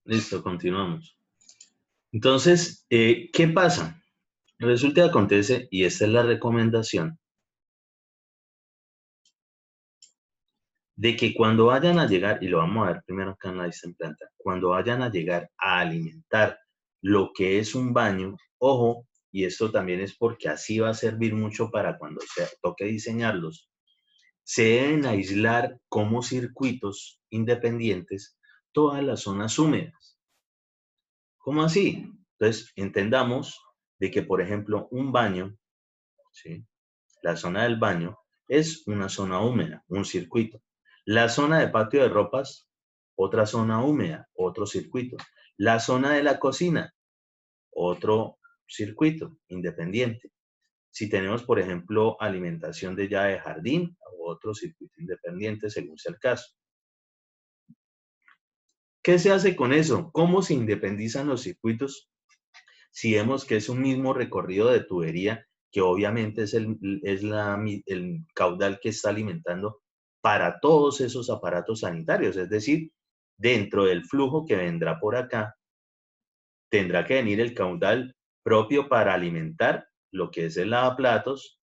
Listo, continuamos. Entonces, ¿qué pasa? Resulta que acontece, y esta es la recomendación, de que cuando vayan a llegar, y lo vamos a ver primero acá en la lista en planta, cuando vayan a llegar a alimentar lo que es un baño, ojo, y esto también es porque así va a servir mucho para cuando se toque diseñarlos, se deben aislar como circuitos independientes todas las zonas húmedas. ¿Cómo así? Entonces, entendamos de que, por ejemplo, un baño, ¿sí? La zona del baño es una zona húmeda, un circuito. La zona de patio de ropas, otra zona húmeda, otro circuito. La zona de la cocina, otro circuito independiente. Si tenemos, por ejemplo, alimentación de llave de jardín, otro circuito independiente según sea el caso. ¿Qué se hace con eso? ¿Cómo se independizan los circuitos? Si vemos que es un mismo recorrido de tubería, que obviamente es el caudal que está alimentando para todos esos aparatos sanitarios, es decir, dentro del flujo que vendrá por acá, tendrá que venir el caudal propio para alimentar lo que es el lavaplatos,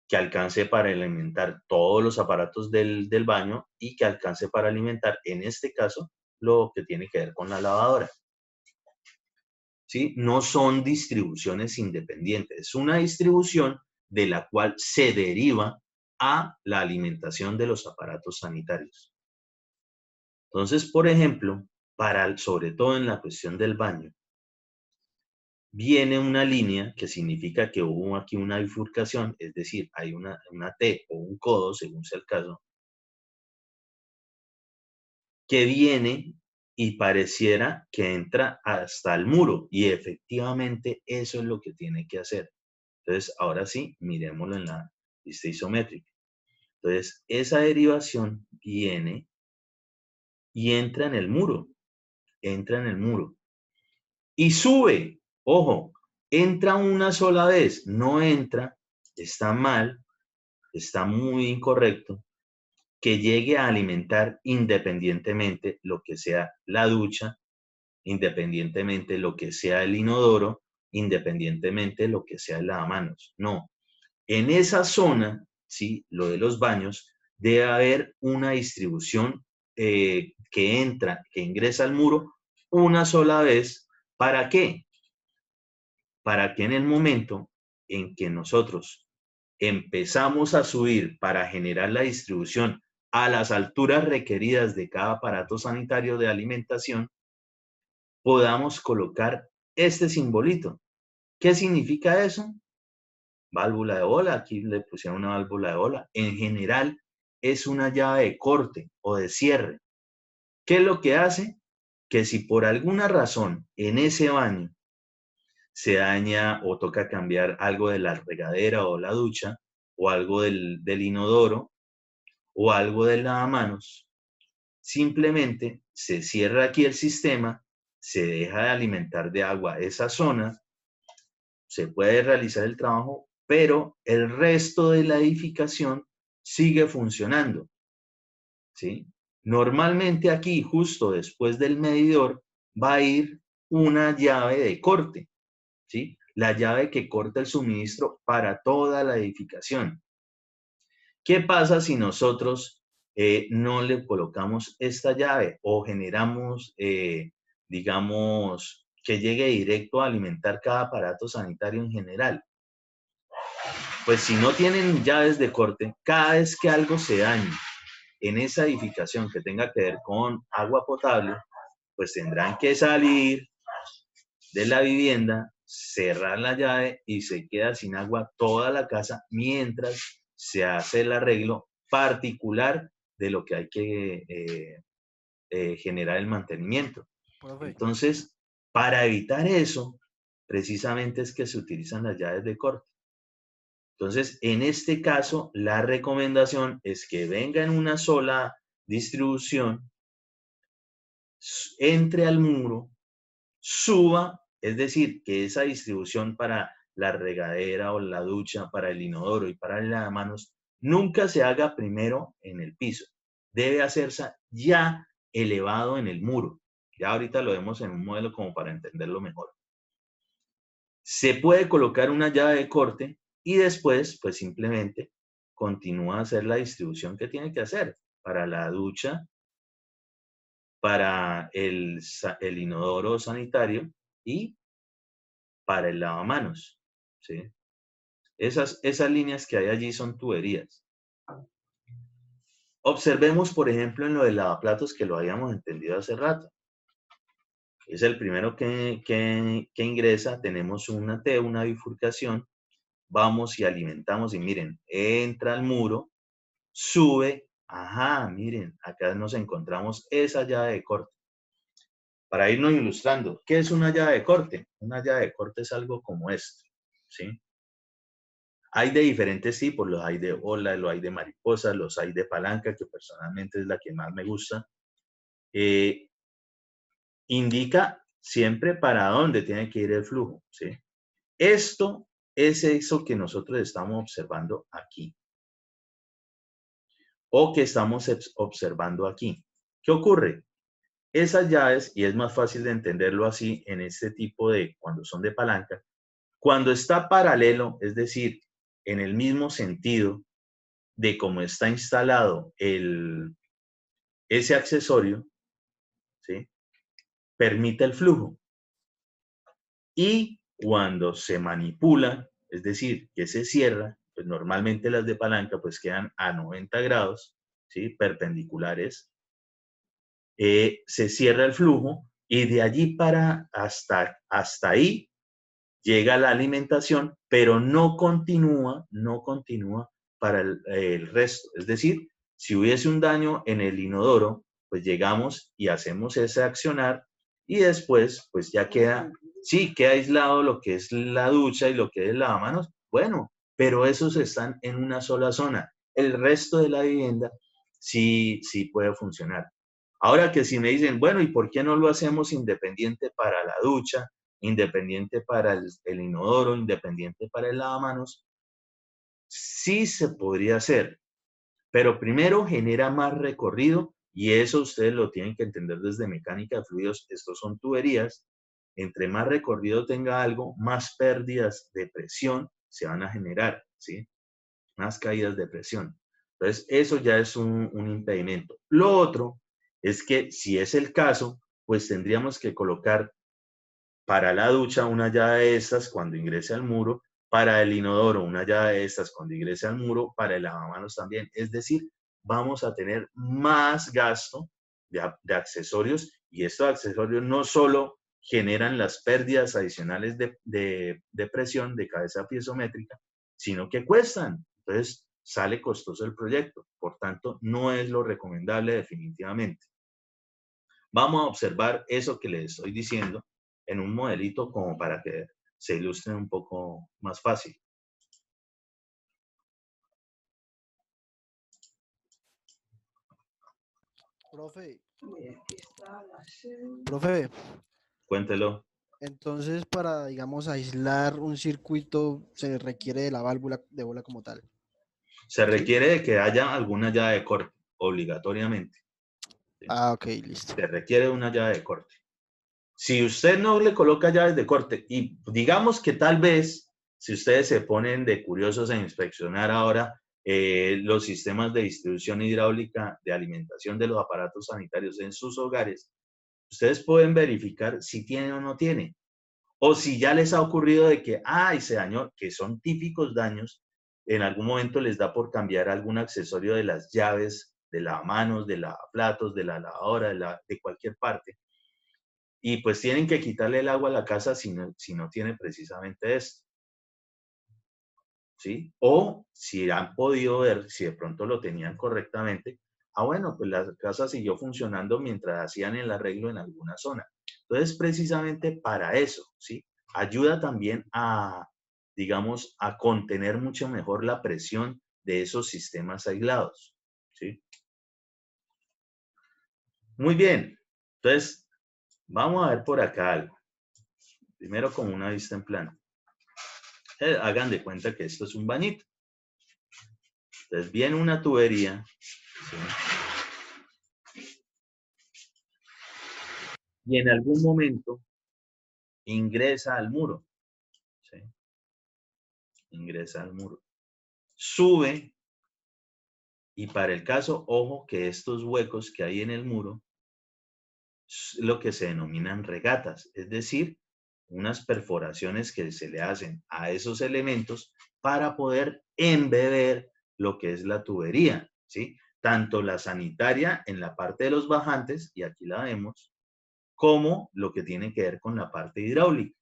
que alcance para alimentar todos los aparatos del baño y que alcance para alimentar, en este caso, lo que tiene que ver con la lavadora. ¿Sí? No son distribuciones independientes, es una distribución de la cual se deriva a la alimentación de los aparatos sanitarios. Entonces, por ejemplo, sobre todo en la cuestión del baño, viene una línea que significa que hubo aquí una bifurcación, es decir, hay una T o un codo, según sea el caso, que viene y pareciera que entra hasta el muro, y efectivamente eso es lo que tiene que hacer. Entonces, ahora sí, miremoslo en la vista isométrica. Entonces, esa derivación viene y entra en el muro, y sube. Ojo, entra una sola vez, no entra, está mal, está muy incorrecto, que llegue a alimentar independientemente lo que sea la ducha, independientemente lo que sea el inodoro, independientemente lo que sea el lavamanos. No, en esa zona, ¿sí? Lo de los baños, debe haber una distribución que ingresa al muro una sola vez. ¿Para qué? Para que en el momento en que nosotros empezamos a subir para generar la distribución a las alturas requeridas de cada aparato sanitario de alimentación, podamos colocar este simbolito. ¿Qué significa eso? Válvula de bola, aquí le pusieron una válvula de bola. En general es una llave de corte o de cierre. ¿Qué es lo que hace? Que si por alguna razón en ese baño se daña o toca cambiar algo de la regadera o la ducha, o algo del inodoro, o algo del lavamanos, simplemente se cierra aquí el sistema, se deja de alimentar de agua esa zona, se puede realizar el trabajo, pero el resto de la edificación sigue funcionando, ¿sí? Normalmente aquí, justo después del medidor, va a ir una llave de corte, ¿sí? La llave que corta el suministro para toda la edificación. ¿Qué pasa si nosotros no le colocamos esta llave o generamos, digamos, que llegue directo a alimentar cada aparato sanitario en general? Pues si no tienen llaves de corte, cada vez que algo se dañe en esa edificación que tenga que ver con agua potable, pues tendrán que salir de la vivienda, cerrar la llave y se queda sin agua toda la casa mientras se hace el arreglo particular de lo que hay que generar el mantenimiento. Profe, Entonces, para evitar eso, precisamente es que se utilizan las llaves de corte. Entonces, en este caso, la recomendación es que venga en una sola distribución, entre al muro, suba, es decir, que esa distribución para la regadera o la ducha, para el inodoro y para el lavamanos, nunca se haga primero en el piso. Debe hacerse ya elevado en el muro. Ya ahorita lo vemos en un modelo como para entenderlo mejor. Se puede colocar una llave de corte y después, pues simplemente continúa a hacer la distribución que tiene que hacer para la ducha, para el inodoro sanitario y para el lavamanos, ¿sí? Esas líneas que hay allí son tuberías. Observemos, por ejemplo, en lo del lavaplatos, que lo habíamos entendido hace rato. Es el primero que ingresa, tenemos una T, una bifurcación, vamos y alimentamos y miren, entra al muro, sube, ajá, miren, acá nos encontramos esa llave de corte. Para irnos ilustrando, ¿qué es una llave de corte? Una llave de corte es algo como esto, ¿sí? Hay de diferentes tipos, los hay de bola, los hay de mariposa, los hay de palanca, que personalmente es la que más me gusta. Indica siempre para dónde tiene que ir el flujo, ¿sí? Esto es eso que nosotros estamos observando aquí, o que estamos observando aquí. ¿Qué ocurre? Esas llaves, y es más fácil de entenderlo así en este tipo de, cuando son de palanca, Cuando está paralelo, es decir, en el mismo sentido de cómo está instalado ese accesorio, ¿sí? Permite el flujo. Y cuando se manipula, es decir, que se cierra, pues normalmente las de palanca pues quedan a 90 grados, ¿sí? Perpendiculares, se cierra el flujo y de allí para hasta ahí llega la alimentación, pero no continúa para el resto. Es decir, si hubiese un daño en el inodoro, pues llegamos y hacemos ese accionar y después pues ya queda, sí, queda aislado lo que es la ducha y lo que es el lavamanos, bueno, pero esos están en una sola zona. El resto de la vivienda sí, sí puede funcionar. Ahora que si me dicen, bueno, ¿y por qué no lo hacemos independiente para la ducha, independiente para el inodoro, independiente para el lavamanos? Sí se podría hacer, pero primero genera más recorrido y eso ustedes lo tienen que entender desde mecánica de fluidos. Estos son tuberías. Entre más recorrido tenga algo, más pérdidas de presión se van a generar, ¿sí? Más caídas de presión. Entonces, eso ya es un impedimento. Lo otro es que si es el caso, pues tendríamos que colocar para la ducha una llave de estas cuando ingrese al muro, para el inodoro una llave de estas cuando ingrese al muro, para el lavamanos también. Es decir, vamos a tener más gasto de accesorios y estos accesorios no solo generan las pérdidas adicionales de presión de cabeza piezométrica, sino que cuestan. Entonces, sale costoso el proyecto. Por tanto, no es lo recomendable definitivamente. Vamos a observar eso que les estoy diciendo en un modelito como para que se ilustre un poco más fácil. Profe, profe, Cuéntelo. entonces para, digamos, aislar un circuito se requiere de la válvula de bola como tal, Se ¿sí? requiere de que haya alguna llave de corte, obligatoriamente. ¿Sí? Ah, ok, listo. Se requiere una llave de corte. Si usted no le coloca llaves de corte y digamos que tal vez si ustedes se ponen de curiosos a inspeccionar ahora los sistemas de distribución hidráulica de alimentación de los aparatos sanitarios en sus hogares, ustedes pueden verificar si tiene o no tiene. O si ya les ha ocurrido de que, ay, se dañó, que son típicos daños, en algún momento les da por cambiar algún accesorio de las llaves, de lavamanos, de lavaplatos, de la lavadora, de cualquier parte. Y pues tienen que quitarle el agua a la casa si no tiene precisamente esto, ¿sí? O si han podido ver, si de pronto lo tenían correctamente, bueno, pues la casa siguió funcionando mientras hacían el arreglo en alguna zona. Entonces, precisamente para eso, ¿sí? Ayuda también a, digamos, a contener mucho mejor la presión de esos sistemas aislados, ¿sí? Muy bien. Entonces, vamos a ver por acá algo. Primero con una vista en plano. Hagan de cuenta que esto es un bañito. Entonces viene una tubería, ¿sí? Y en algún momento ingresa al muro, ¿sí? Ingresa al muro. Sube y para el caso, ojo que estos huecos que hay en el muro es lo que se denominan regatas, es decir, unas perforaciones que se le hacen a esos elementos para poder embeber lo que es la tubería, ¿sí? Tanto la sanitaria en la parte de los bajantes, y aquí la vemos, como lo que tiene que ver con la parte hidráulica.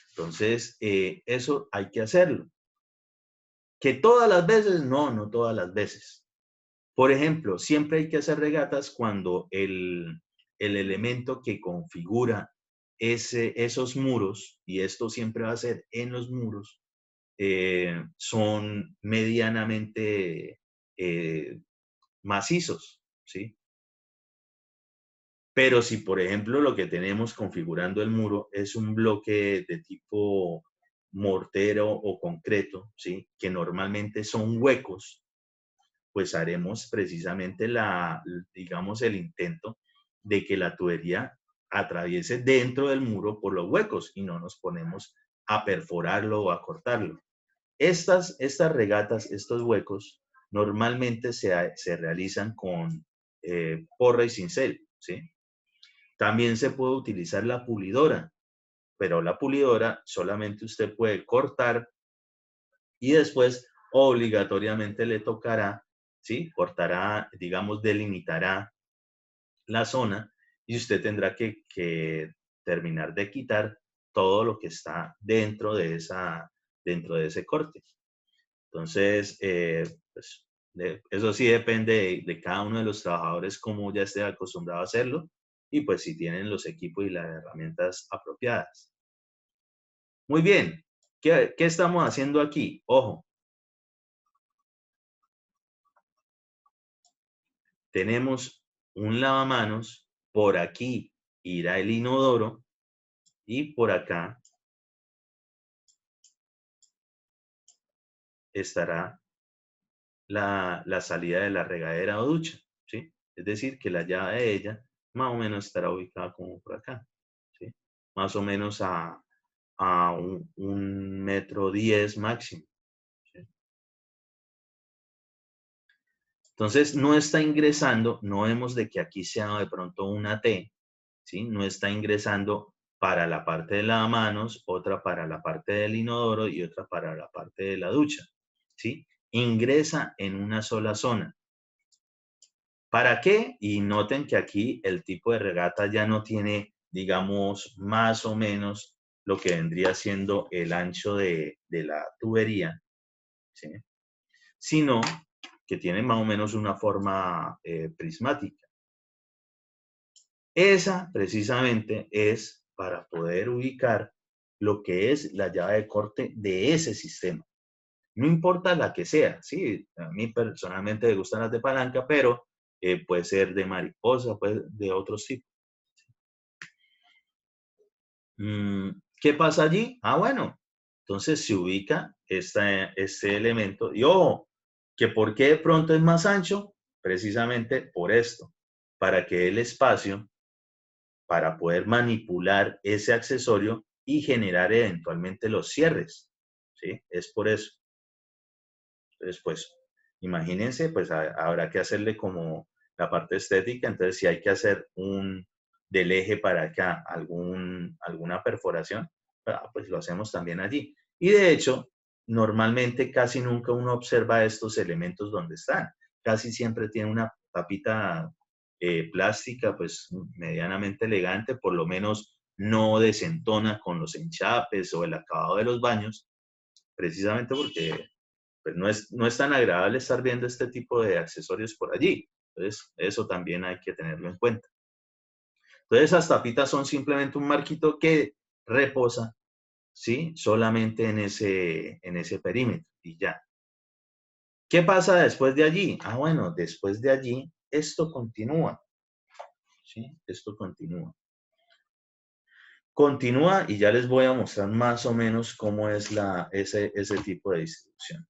Entonces, eso hay que hacerlo. ¿Que todas las veces? No, no todas las veces. Por ejemplo, siempre hay que hacer regatas cuando el elemento que configura esos muros, y esto siempre va a ser en los muros, son medianamente macizos, ¿sí? Pero si, por ejemplo, lo que tenemos configurando el muro es un bloque de tipo mortero o concreto, ¿sí? Que normalmente son huecos, pues haremos precisamente digamos, el intento de que la tubería atraviese dentro del muro por los huecos y no nos ponemos a perforarlo o a cortarlo. Estas regatas, estos huecos, normalmente se realizan con porra y cincel, ¿sí? También se puede utilizar la pulidora, pero la pulidora solamente usted puede cortar y después obligatoriamente le tocará, ¿sí? Cortará, digamos, delimitará la zona y usted tendrá que terminar de quitar todo lo que está dentro de ese corte. Entonces, pues, eso sí depende de cada uno de los trabajadores, cómo ya esté acostumbrado a hacerlo y pues si tienen los equipos y las herramientas apropiadas. Muy bien, ¿qué estamos haciendo aquí? Ojo, tenemos un lavamanos, por aquí irá el inodoro y por acá estará la salida de la regadera o ducha, ¿sí? Es decir, que la llave de ella más o menos estará ubicada como por acá, ¿sí? Más o menos a un metro 10 máximo, ¿sí? Entonces, no está ingresando, no vemos de que aquí sea de pronto una T, ¿sí? No está ingresando para la parte de lavamanos, otra para la parte del inodoro y otra para la parte de la ducha, ¿sí? Ingresa en una sola zona. ¿Para qué? Y noten que aquí el tipo de regata ya no tiene, digamos, más o menos lo que vendría siendo el ancho de la tubería, ¿sí? Sino que tiene más o menos una forma prismática. Esa precisamente es para poder ubicar lo que es la llave de corte de ese sistema. No importa la que sea, ¿sí? A mí personalmente me gustan las de palanca, pero puede ser de mariposa, puede de otros tipos. ¿Qué pasa allí? Ah, bueno, entonces se ubica este elemento. Y ojo, que ¿por qué de pronto es más ancho? Precisamente por esto, para que el espacio, para poder manipular ese accesorio y generar eventualmente los cierres, ¿sí? Es por eso. Entonces, pues, imagínense, pues habrá que hacerle como la parte estética, entonces si hay que hacer del eje para acá alguna perforación, pues lo hacemos también allí. Y de hecho, normalmente casi nunca uno observa estos elementos donde están. Casi siempre tiene una tapita plástica, pues medianamente elegante, por lo menos no desentona con los enchapes o el acabado de los baños, precisamente porque pues no es tan agradable estar viendo este tipo de accesorios por allí. Entonces, eso también hay que tenerlo en cuenta. Entonces, esas tapitas son simplemente un marquito que reposa, ¿sí? Solamente en ese perímetro y ya. ¿Qué pasa después de allí? Ah, bueno, después de allí, esto continúa, ¿sí? Esto continúa. Continúa y ya les voy a mostrar más o menos cómo es ese tipo de distribución.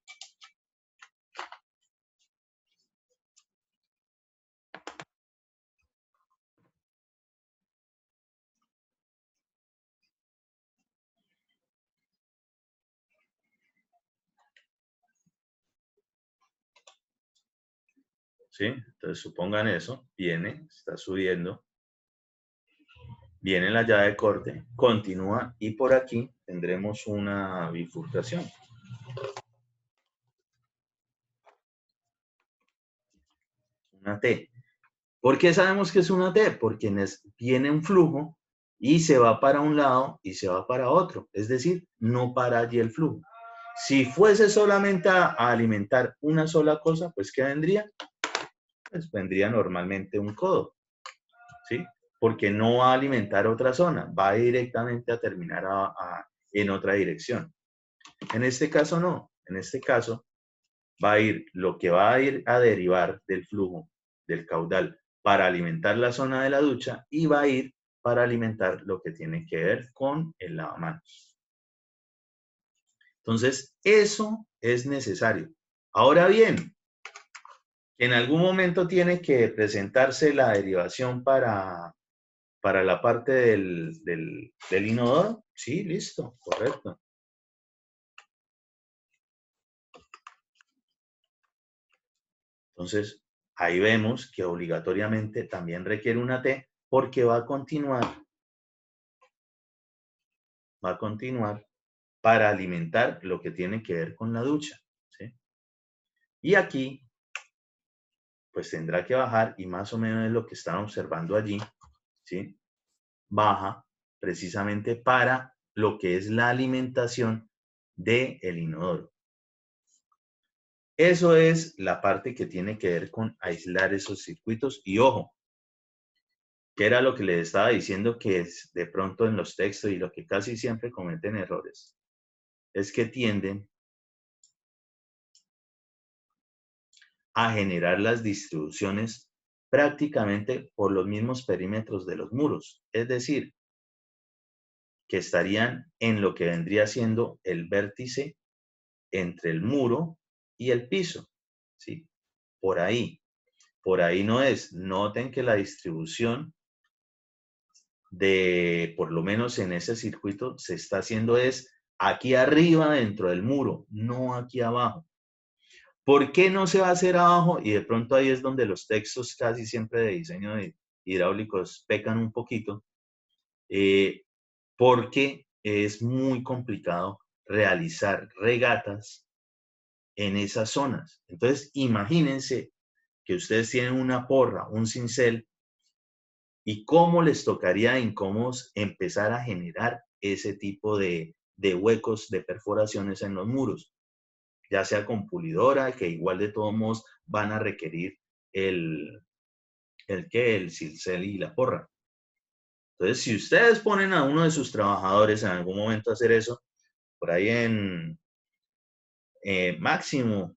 ¿Sí? Entonces supongan eso, está subiendo, viene la llave de corte, continúa y por aquí tendremos una bifurcación. Una T. ¿Por qué sabemos que es una T? Porque viene un flujo y se va para un lado y se va para otro. Es decir, no para allí el flujo. Si fuese solamente a alimentar una sola cosa, pues ¿qué vendría? Pues vendría normalmente un codo, ¿sí? Porque no va a alimentar otra zona, va directamente a terminar en otra dirección. En este caso no, en este caso va a ir lo que va a ir a derivar del flujo del caudal para alimentar la zona de la ducha y va a ir para alimentar lo que tiene que ver con el lavamanos. Entonces, eso es necesario. Ahora bien, en algún momento tiene que presentarse la derivación para para la parte del inodoro. Sí, listo, correcto. Entonces, ahí vemos que obligatoriamente también requiere una T porque va a continuar para alimentar lo que tiene que ver con la ducha, ¿sí? Y aquí, pues tendrá que bajar y más o menos es lo que están observando allí, ¿sí? Baja precisamente para lo que es la alimentación del inodoro. Eso es la parte que tiene que ver con aislar esos circuitos y ojo, que era lo que les estaba diciendo que es de pronto en los textos y lo que casi siempre cometen errores, es que tienden a generar las distribuciones prácticamente por los mismos perímetros de los muros, es decir, que estarían en lo que vendría siendo el vértice entre el muro y el piso, ¿sí? Por ahí. Por ahí no es. Noten que la distribución de, por lo menos en ese circuito, se está haciendo es aquí arriba dentro del muro, no aquí abajo. ¿Por qué no se va a hacer abajo? Y de pronto ahí es donde los textos casi siempre de diseño de hidráulicos pecan un poquito, porque es muy complicado realizar regatas en esas zonas. Entonces, imagínense que ustedes tienen una porra, un cincel, y cómo les tocaría incómodos empezar a generar ese tipo de huecos, de perforaciones en los muros, ya sea con pulidora, que igual de todos modos van a requerir el cincel y la porra. Entonces, si ustedes ponen a uno de sus trabajadores en algún momento a hacer eso, por ahí en máximo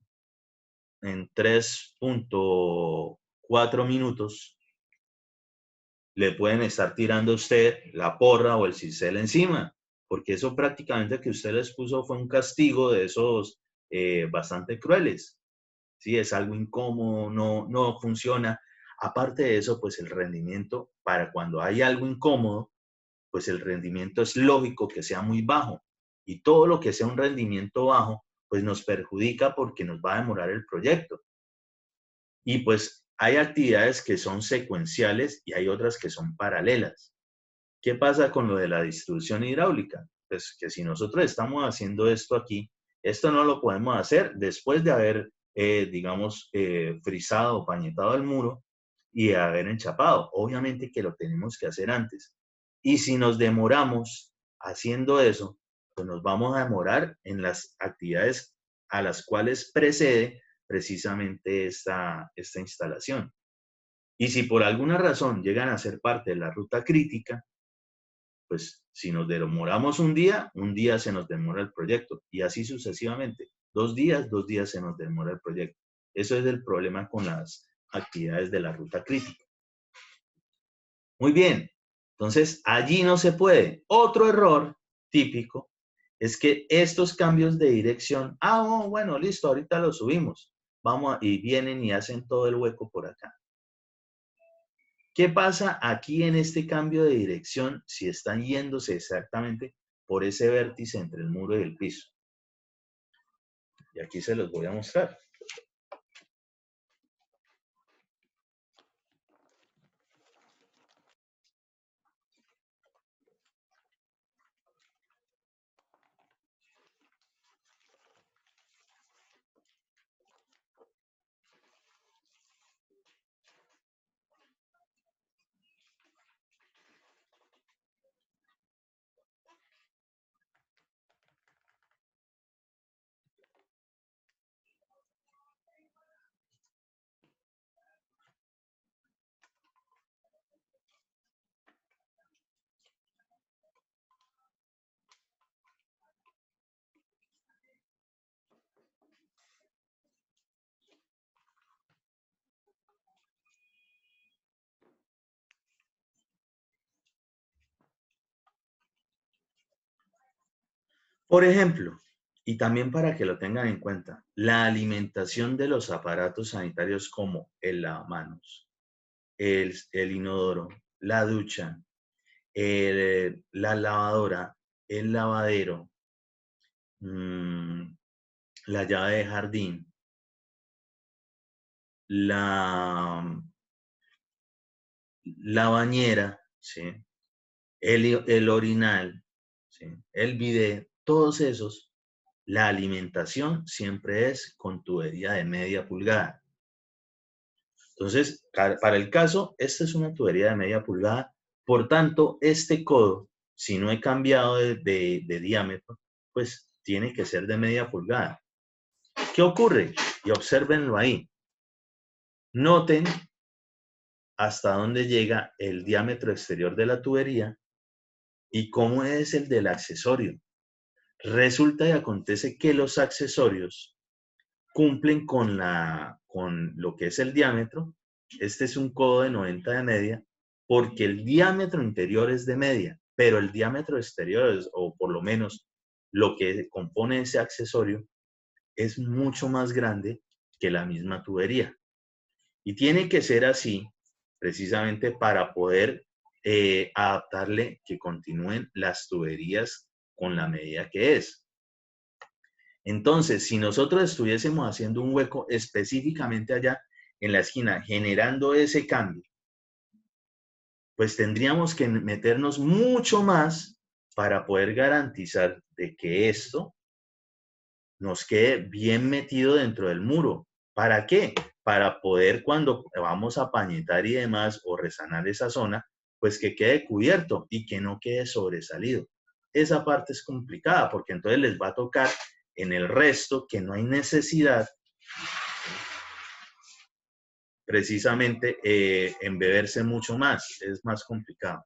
en 3.4 minutos, le pueden estar tirando a usted la porra o el cincel encima, porque eso prácticamente que usted les puso fue un castigo de esos bastante crueles. Sí, es algo incómodo, no funciona. Aparte de eso, pues el rendimiento, para cuando hay algo incómodo, pues el rendimiento es lógico que sea muy bajo. Y todo lo que sea un rendimiento bajo, pues nos perjudica porque nos va a demorar el proyecto. Y pues hay actividades que son secuenciales y hay otras que son paralelas. ¿Qué pasa con lo de la distribución hidráulica? Pues que si nosotros estamos haciendo esto aquí, esto no lo podemos hacer después de haber, digamos, frisado o pañetado el muro y de haber enchapado. Obviamente que lo tenemos que hacer antes. Y si nos demoramos haciendo eso, pues nos vamos a demorar en las actividades a las cuales precede precisamente esta instalación. Y si por alguna razón llegan a ser parte de la ruta crítica, pues si nos demoramos un día se nos demora el proyecto y así sucesivamente. 2 días se nos demora el proyecto. Eso es el problema con las actividades de la ruta crítica. Muy bien, entonces allí no se puede. Otro error típico es que estos cambios de dirección, bueno, listo, ahorita lo subimos. Y vienen y hacen todo el hueco por acá. ¿Qué pasa aquí en este cambio de dirección si están yéndose exactamente por ese vértice entre el muro y el piso? Y aquí se los voy a mostrar. Por ejemplo, y también para que lo tengan en cuenta, la alimentación de los aparatos sanitarios como el lavamanos, el inodoro, la ducha, la lavadora, el lavadero, la llave de jardín, la, la bañera, ¿sí? El orinal, ¿sí? El bidet, todos esos, la alimentación siempre es con tubería de media pulgada. Entonces, para el caso, esta es una tubería de media pulgada, por tanto, este codo, si no he cambiado de diámetro, pues tiene que ser de media pulgada. ¿Qué ocurre? Y obsérvenlo ahí. Noten hasta dónde llega el diámetro exterior de la tubería y cómo es el del accesorio. Resulta y acontece que los accesorios cumplen con lo que es el diámetro. Este es un codo de 90 de media, porque el diámetro interior es de media, pero el diámetro exterior, o por lo menos lo que compone ese accesorio, es mucho más grande que la misma tubería. Y tiene que ser así, precisamente para poder adaptarle que continúen las tuberías con la medida que es. Entonces, si nosotros estuviésemos haciendo un hueco específicamente allá en la esquina, generando ese cambio, pues tendríamos que meternos mucho más para poder garantizar de que esto nos quede bien metido dentro del muro. ¿Para qué? Para poder, cuando vamos a pañetar y demás o resanar esa zona, pues que quede cubierto y que no quede sobresalido. Esa parte es complicada porque entonces les va a tocar en el resto que no hay necesidad precisamente embeberse mucho más, es más complicado.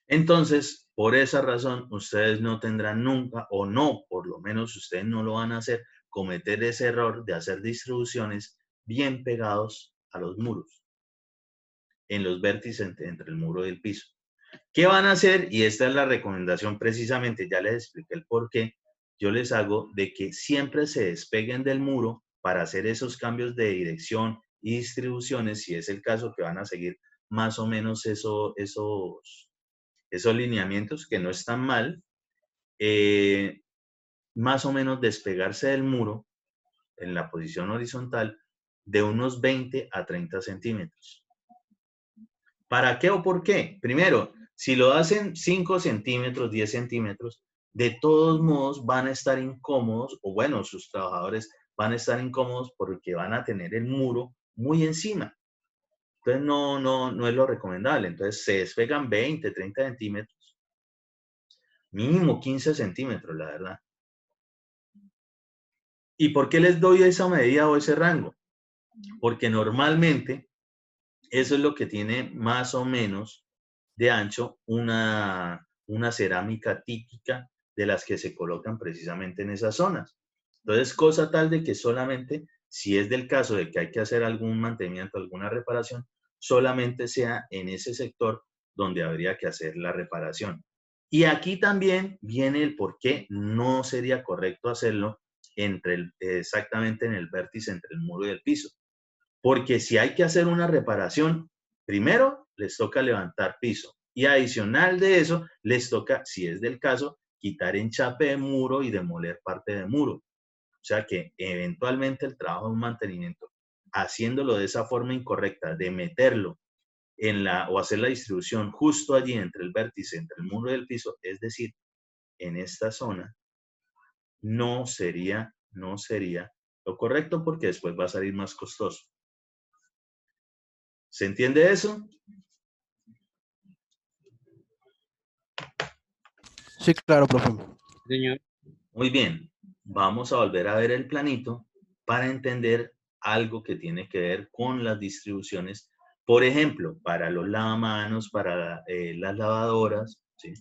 Entonces, por esa razón, ustedes no tendrán nunca, o no, por lo menos ustedes no lo van a hacer, cometer ese error de hacer distribuciones bien pegados a los muros, en los vértices entre el muro y el piso. ¿Qué van a hacer? Y esta es la recomendación precisamente, ya les expliqué el por qué. Yo les hago de que siempre se despeguen del muro para hacer esos cambios de dirección y distribuciones, si es el caso que van a seguir más o menos esos lineamientos que no están mal, más o menos despegarse del muro en la posición horizontal de unos 20 a 30 centímetros. ¿Para qué o por qué? Primero, si lo hacen 5 centímetros, 10 centímetros, de todos modos van a estar incómodos, o bueno, sus trabajadores van a estar incómodos porque van a tener el muro muy encima. Entonces no es lo recomendable. Entonces se despegan 20, 30 centímetros, mínimo 15 centímetros, la verdad. ¿Y por qué les doy esa medida o ese rango? Porque normalmente eso es lo que tiene más o menos de ancho una cerámica típica de las que se colocan precisamente en esas zonas. Entonces, cosa tal de que solamente, si es del caso de que hay que hacer algún mantenimiento, alguna reparación, solamente sea en ese sector donde habría que hacer la reparación. Y aquí también viene el por qué no sería correcto hacerlo exactamente en el vértice entre el muro y el piso. Porque si hay que hacer una reparación, primero les toca levantar piso y adicional de eso les toca, si es del caso, quitar enchape de muro y demoler parte de muro. O sea que eventualmente el trabajo de un mantenimiento, haciéndolo de esa forma incorrecta, de meterlo o hacer la distribución justo allí entre el vértice, entre el muro y el piso, es decir, en esta zona, no sería lo correcto porque después va a salir más costoso. ¿Se entiende eso? Sí, claro, profe. Señor. Muy bien. Vamos a volver a ver el planito para entender algo que tiene que ver con las distribuciones. Por ejemplo, para los lavamanos, para las lavadoras, ¿sí?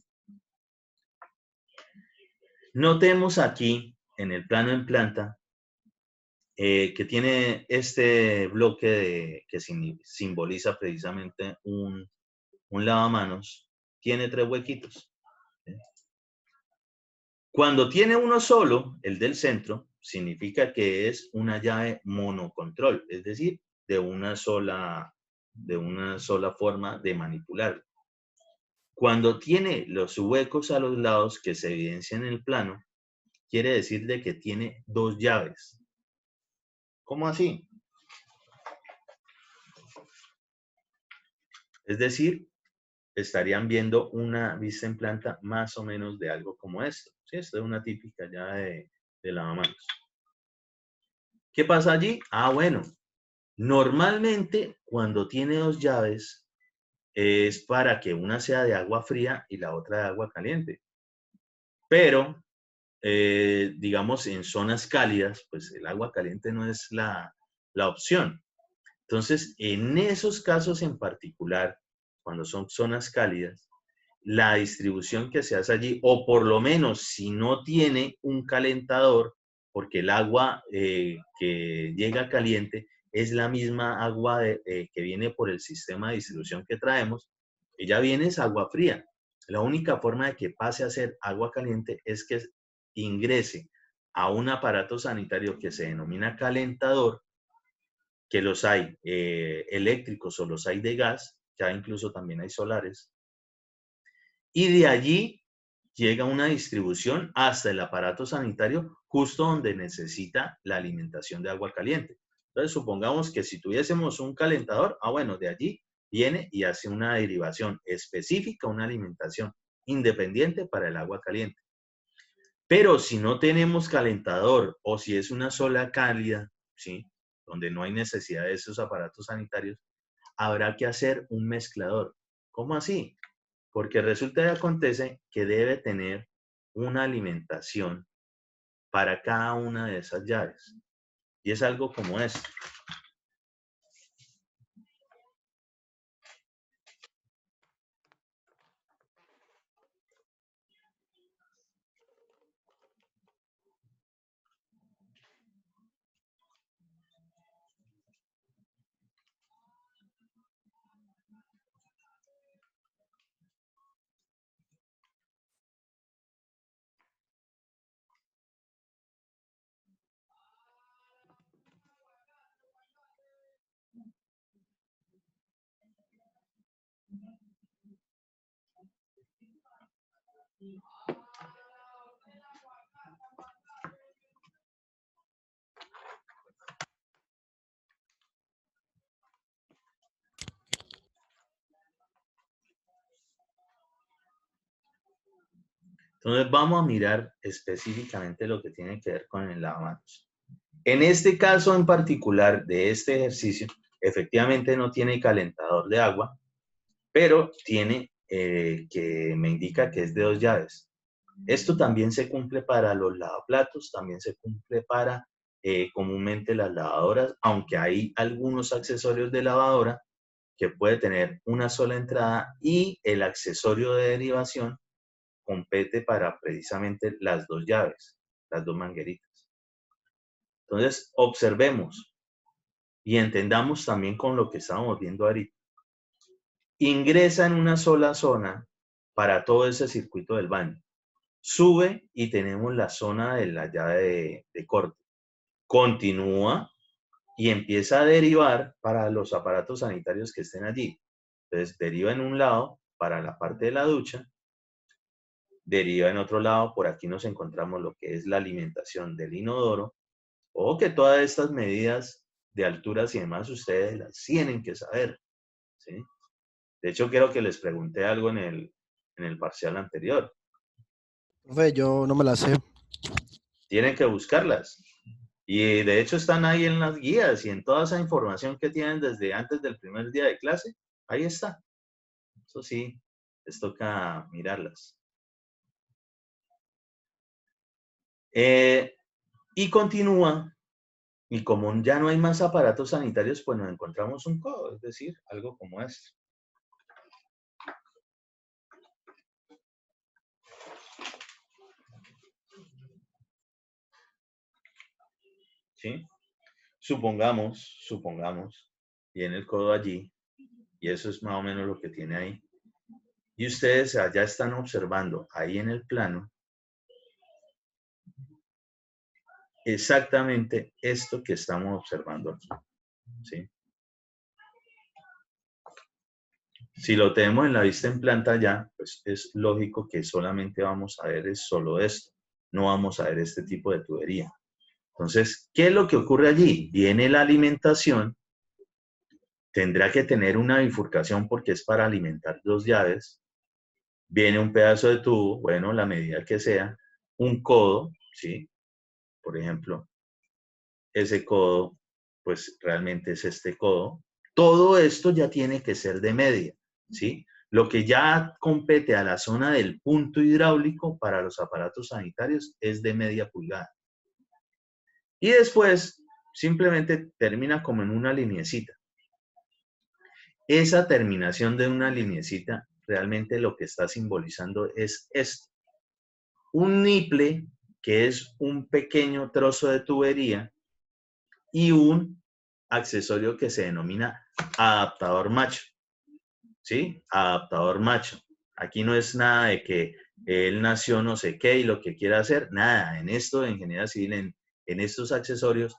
Notemos aquí en el plano en planta que tiene este bloque que simboliza precisamente un lavamanos, tiene 3 huequitos. ¿Sí? Cuando tiene uno solo, el del centro, significa que es una llave monocontrol, es decir, de una sola forma de manipular. Cuando tiene los huecos a los lados que se evidencian en el plano, quiere decir de que tiene 2 llaves. ¿Cómo así? Es decir, estarían viendo una vista en planta más o menos de algo como esto. ¿Sí? Esto es una típica llave de lavamanos. ¿Qué pasa allí? Ah, bueno, normalmente cuando tiene 2 llaves es para que una sea de agua fría y la otra de agua caliente. Pero, digamos, en zonas cálidas, pues el agua caliente no es la opción. Entonces, en esos casos en particular, cuando son zonas cálidas, la distribución que se hace allí, o por lo menos si no tiene un calentador, porque el agua que llega caliente es la misma agua que viene por el sistema de distribución que traemos, ella viene es agua fría. La única forma de que pase a ser agua caliente es que ingrese a un aparato sanitario que se denomina calentador, que los hay eléctricos o los hay de gas, ya incluso también hay solares, y de allí llega una distribución hasta el aparato sanitario justo donde necesita la alimentación de agua caliente. Entonces, supongamos que si tuviésemos un calentador, bueno, de allí viene y hace una derivación específica, una alimentación independiente para el agua caliente. Pero si no tenemos calentador o si es una sola cálida, ¿sí? Donde no hay necesidad de esos aparatos sanitarios, habrá que hacer un mezclador. ¿Cómo así? Porque resulta y acontece que debe tener una alimentación para cada una de esas llaves. Y es algo como esto. Entonces vamos a mirar específicamente lo que tiene que ver con el lavamanos. En este caso en particular de este ejercicio, efectivamente no tiene calentador de agua, pero tiene que me indica que es de 2 llaves. Esto también se cumple para los lavaplatos, también se cumple para comúnmente las lavadoras, aunque hay algunos accesorios de lavadora que puede tener una sola entrada y el accesorio de derivación compete para precisamente las 2 llaves, las 2 mangueritas. Entonces, observemos y entendamos también con lo que estábamos viendo ahorita. Ingresa en una sola zona para todo ese circuito del baño. Sube y tenemos la zona de la llave de corte. Continúa y empieza a derivar para los aparatos sanitarios que estén allí. Entonces, deriva en un lado para la parte de la ducha, deriva en otro lado, por aquí nos encontramos lo que es la alimentación del inodoro, o que todas estas medidas de alturas y demás ustedes las tienen que saber, ¿sí? De hecho, creo que les pregunté algo en el parcial anterior. Profe, yo no me la sé. Tienen que buscarlas. Y de hecho están ahí en las guías y en toda esa información que tienen desde antes del primer día de clase. Ahí está. Eso sí, les toca mirarlas. Y continúa. Y como ya no hay más aparatos sanitarios, pues nos encontramos un codo, es decir, algo como esto. ¿Sí? Supongamos, viene el codo allí, y eso es más o menos lo que tiene ahí. Y ustedes allá están observando, ahí en el plano, exactamente esto que estamos observando aquí. ¿Sí? Si lo tenemos en la vista en planta ya, pues es lógico que solamente vamos a ver es solo esto. No vamos a ver este tipo de tubería. Entonces, ¿qué es lo que ocurre allí? Viene la alimentación, tendrá que tener una bifurcación porque es para alimentar dos llaves. Viene un pedazo de tubo, bueno, la medida que sea, un codo, ¿sí? Por ejemplo, ese codo, pues realmente es este codo. Todo esto ya tiene que ser de media, ¿sí? Lo que ya compete a la zona del punto hidráulico para los aparatos sanitarios es de media pulgada. Y después simplemente termina como en una lineecita. Esa terminación de una lineecita realmente lo que está simbolizando es esto. Un niple, que es un pequeño trozo de tubería, y un accesorio que se denomina adaptador macho. ¿Sí? Adaptador macho. Aquí no es nada de que él nació no sé qué y lo que quiera hacer, nada. En esto, en ingeniería civil, en estos accesorios,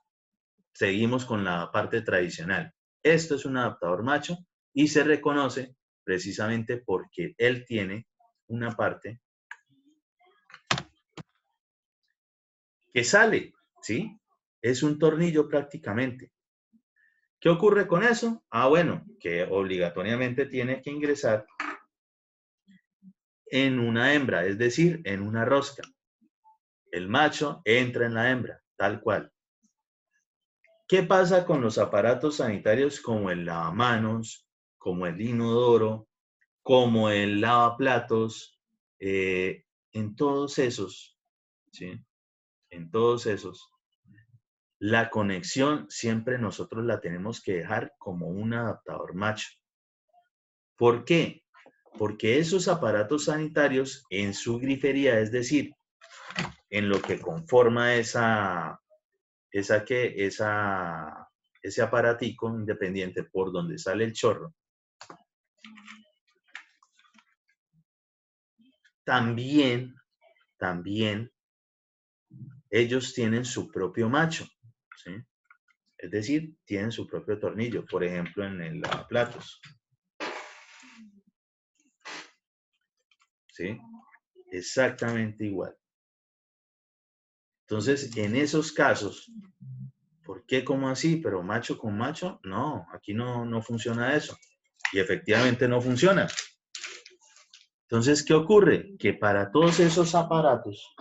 seguimos con la parte tradicional. Esto es un adaptador macho y se reconoce precisamente porque él tiene una parte que sale, ¿sí? Es un tornillo prácticamente. ¿Qué ocurre con eso? Ah, bueno, que obligatoriamente tiene que ingresar en una hembra, es decir, en una rosca. El macho entra en la hembra, tal cual. ¿Qué pasa con los aparatos sanitarios como el lavamanos, como el inodoro, como el lavaplatos? En todos esos, ¿sí? En todos esos, la conexión siempre nosotros la tenemos que dejar como un adaptador macho. ¿Por qué? Porque esos aparatos sanitarios en su grifería, es decir, en lo que conforma ese aparatico independiente por donde sale el chorro, también ellos tienen su propio macho, ¿sí? Es decir, tienen su propio tornillo, por ejemplo, en el lavaplatos, ¿sí? Exactamente igual. Entonces, en esos casos, ¿por qué? ¿Cómo así? ¿Pero macho con macho? No, aquí no funciona eso. Y efectivamente no funciona. Entonces, ¿qué ocurre? Que para todos esos aparatos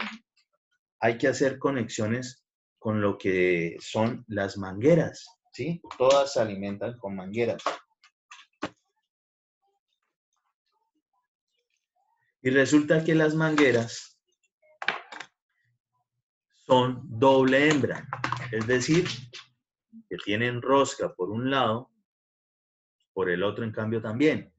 hay que hacer conexiones con lo que son las mangueras, ¿sí? Todas se alimentan con mangueras. Y resulta que las mangueras son doble hembra, es decir, que tienen rosca por un lado, por el otro en cambio también.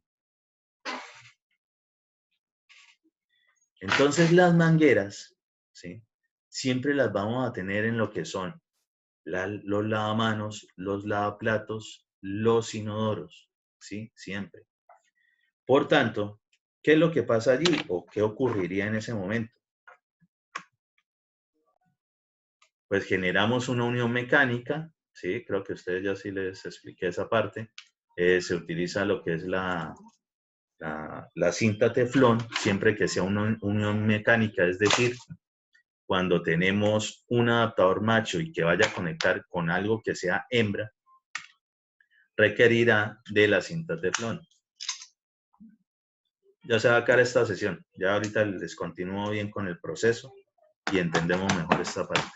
Entonces las mangueras, ¿sí? Siempre las vamos a tener en lo que son los lavamanos, los lavaplatos, los inodoros, ¿sí? Siempre. Por tanto, ¿qué es lo que pasa allí o qué ocurriría en ese momento? Pues generamos una unión mecánica, ¿sí? Creo que a ustedes ya sí les expliqué esa parte. Se utiliza lo que es la cinta teflón, siempre que sea una unión mecánica, es decir, cuando tenemos un adaptador macho y que vaya a conectar con algo que sea hembra, requerirá de la cinta teflón. Ya se va a acabar esta sesión. Ya ahorita les continúo bien con el proceso y entendemos mejor esta parte.